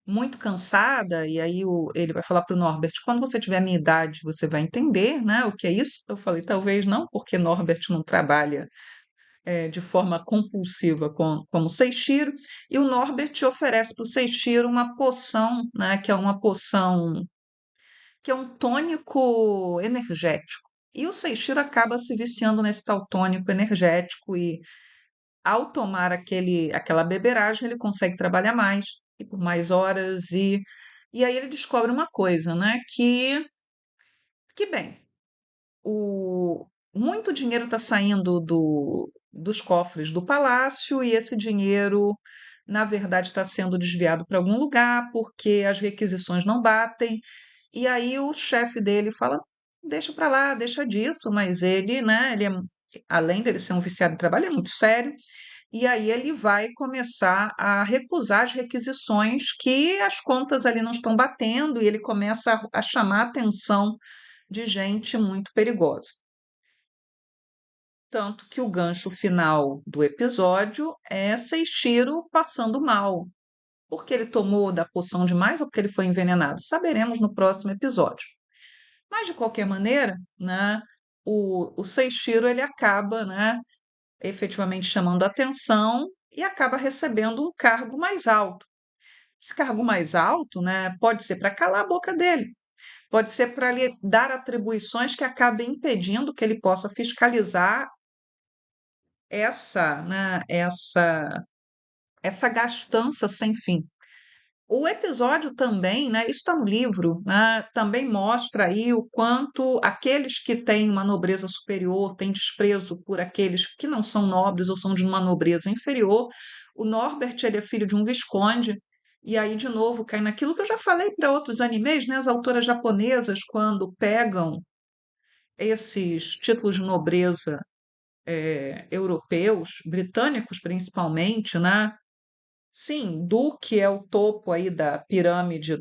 muito cansada, e aí ele vai falar para o Norbert: quando você tiver a minha idade, você vai entender, né, o que é isso. Eu falei: talvez não, porque Norbert não trabalha de forma compulsiva como Seishiro, e o Norbert oferece para o Seishiro uma poção, né, que é uma poção, que é um tônico energético. E o Seishiro acaba se viciando nesse tal tônico energético e ao tomar aquela beberagem, ele consegue trabalhar mais e por mais horas e aí ele descobre uma coisa, né? Que bem, o, muito dinheiro está saindo dos cofres do palácio e esse dinheiro, na verdade, está sendo desviado para algum lugar porque as requisições não batem. E aí o chefe dele fala: deixa para lá, deixa disso, mas ele, né? Além dele ser um viciado em trabalho, é muito sério. E aí ele vai começar a recusar as requisições que as contas ali não estão batendo, e ele começa a chamar a atenção de gente muito perigosa. Tanto que o gancho final do episódio é Seishiro passando mal. Porque ele tomou da poção demais ou porque ele foi envenenado? Saberemos no próximo episódio. Mas, de qualquer maneira, né, o Seishiro ele acaba, né, efetivamente chamando atenção e acaba recebendo um cargo mais alto. Esse cargo mais alto, né, pode ser para calar a boca dele, pode ser para lhe dar atribuições que acabem impedindo que ele possa fiscalizar essa gastança sem fim. O episódio também, né, isso está no livro, né, também mostra aí o quanto aqueles que têm uma nobreza superior têm desprezo por aqueles que não são nobres ou são de uma nobreza inferior. O Norbert, ele é filho de um visconde, e aí, de novo, cai naquilo que eu já falei para outros animes, né, as autoras japonesas, quando pegam esses títulos de nobreza europeus, britânicos principalmente, né, sim, duque é o topo aí da pirâmide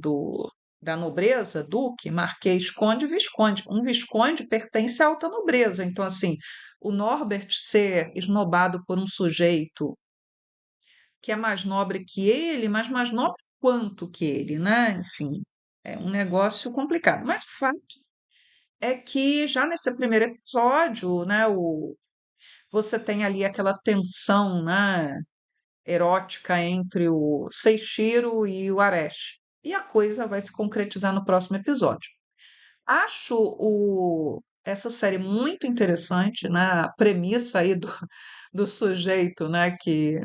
da nobreza, duque, marquês, conde, visconde. Um visconde pertence à alta nobreza. Então, assim, o Norbert ser esnobado por um sujeito que é mais nobre que ele, mas mais nobre quanto que ele, né? Enfim, é um negócio complicado. Mas o fato é que já nesse primeiro episódio, né, você tem ali aquela tensão, né? Erótica entre o Seishiro e o Aresh. E a coisa vai se concretizar no próximo episódio. Acho essa série muito interessante, né? A premissa aí do sujeito, né? Que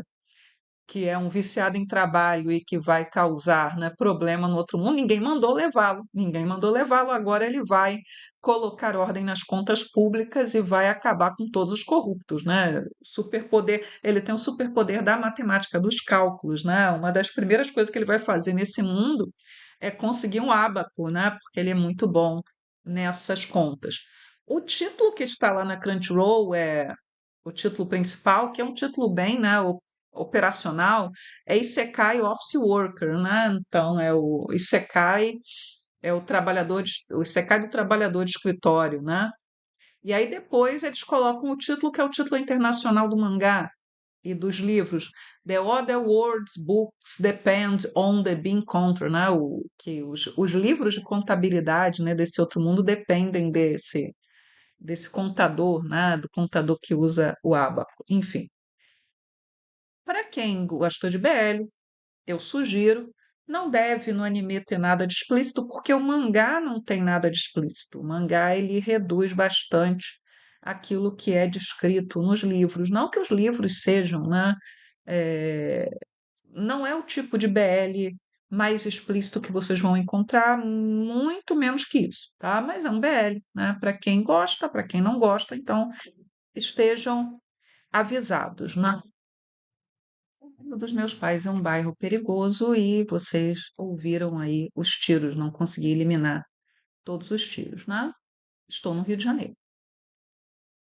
é um viciado em trabalho e que vai causar, né, problema no outro mundo. Ninguém mandou levá-lo, ninguém mandou levá-lo. Agora ele vai colocar ordem nas contas públicas e vai acabar com todos os corruptos, né? Superpoder, ele tem o superpoder da matemática, dos cálculos, né? Uma das primeiras coisas que ele vai fazer nesse mundo é conseguir um ábaco, né? Porque ele é muito bom nessas contas. O título que está lá na Crunchyroll é o título principal, que é um título bem, né, operacional, é Isekai Office Worker, né? Então é o Isekai é o Isekai do trabalhador de escritório, né? E aí depois eles colocam o título que é o título internacional do mangá e dos livros. The other world's books depend on the bean counter, né? Que os livros de contabilidade, né, desse outro mundo dependem desse contador, né, do contador que usa o ábaco. Enfim, para quem gostou de BL, eu sugiro, não deve no anime ter nada de explícito, porque o mangá não tem nada de explícito. O mangá ele reduz bastante aquilo que é descrito nos livros. Não que os livros sejam, né? eh, não é o tipo de BL mais explícito que vocês vão encontrar, muito menos que isso, tá? Mas é um BL, né? Para quem gosta, para quem não gosta, então estejam avisados, né? O bairro dos meus pais é um bairro perigoso e vocês ouviram aí os tiros, não consegui eliminar todos os tiros, né? Estou no Rio de Janeiro.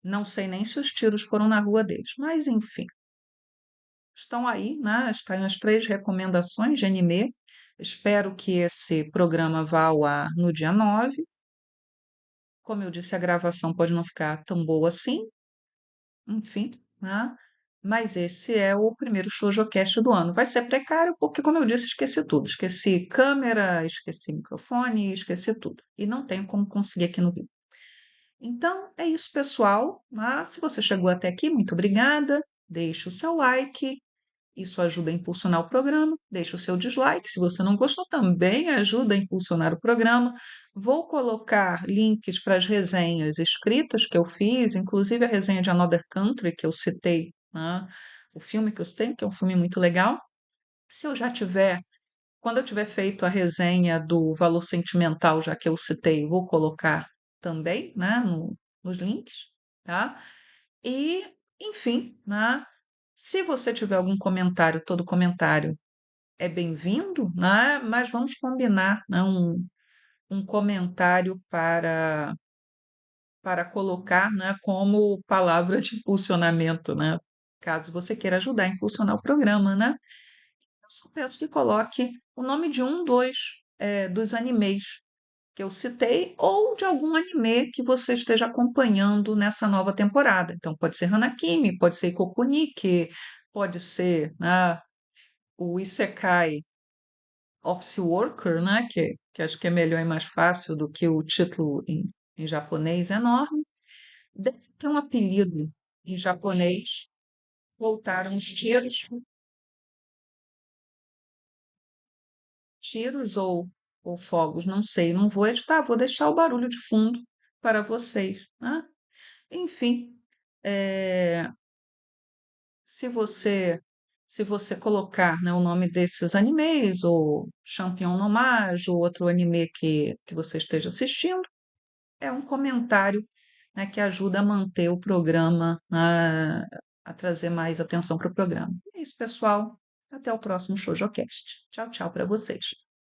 Não sei nem se os tiros foram na rua deles, mas enfim, estão aí, né? Estão as três recomendações de anime. Espero que esse programa vá ao ar no dia 9. Como eu disse, a gravação pode não ficar tão boa assim, enfim, né? Mas esse é o primeiro ShojoCast do ano. Vai ser precário porque, como eu disse, esqueci tudo. Esqueci câmera, esqueci microfone, esqueci tudo. E não tenho como conseguir aqui no Rio. Então, é isso, pessoal, né? Se você chegou até aqui, muito obrigada. Deixe o seu like. Isso ajuda a impulsionar o programa. Deixe o seu dislike. Se você não gostou, também ajuda a impulsionar o programa. Vou colocar links para as resenhas escritas que eu fiz, inclusive a resenha de Another Country, que eu citei, né? O filme que eu citei, que é um filme muito legal. Se eu já tiver, quando eu tiver feito a resenha do Valor Sentimental, já que eu citei, vou colocar também, né, nos links, tá? E, enfim, né? Se você tiver algum comentário, todo comentário é bem-vindo, né? Mas vamos combinar, né? Um comentário para colocar, né? Como palavra de impulsionamento, né? Caso você queira ajudar a impulsionar o programa, né? Eu só peço que coloque o nome de um, dois, dos animes que eu citei ou de algum anime que você esteja acompanhando nessa nova temporada. Então, pode ser Hanakimi, pode ser Kokunike, pode ser, né, o Isekai Office Worker, né, que acho que é melhor e mais fácil do que o título em japonês enorme. Deve ter um apelido em japonês. Voltaram os tiros, tiros ou fogos, não sei. Não vou editar, vou deixar o barulho de fundo para vocês, né? Enfim, eh, se você se você colocar, né, o nome desses animes, ou Champion no Mage, ou outro anime que você esteja assistindo, é um comentário, né, que ajuda a manter o programa, a trazer mais atenção para o programa. É isso, pessoal. Até o próximo ShojoCast. Tchau, tchau para vocês.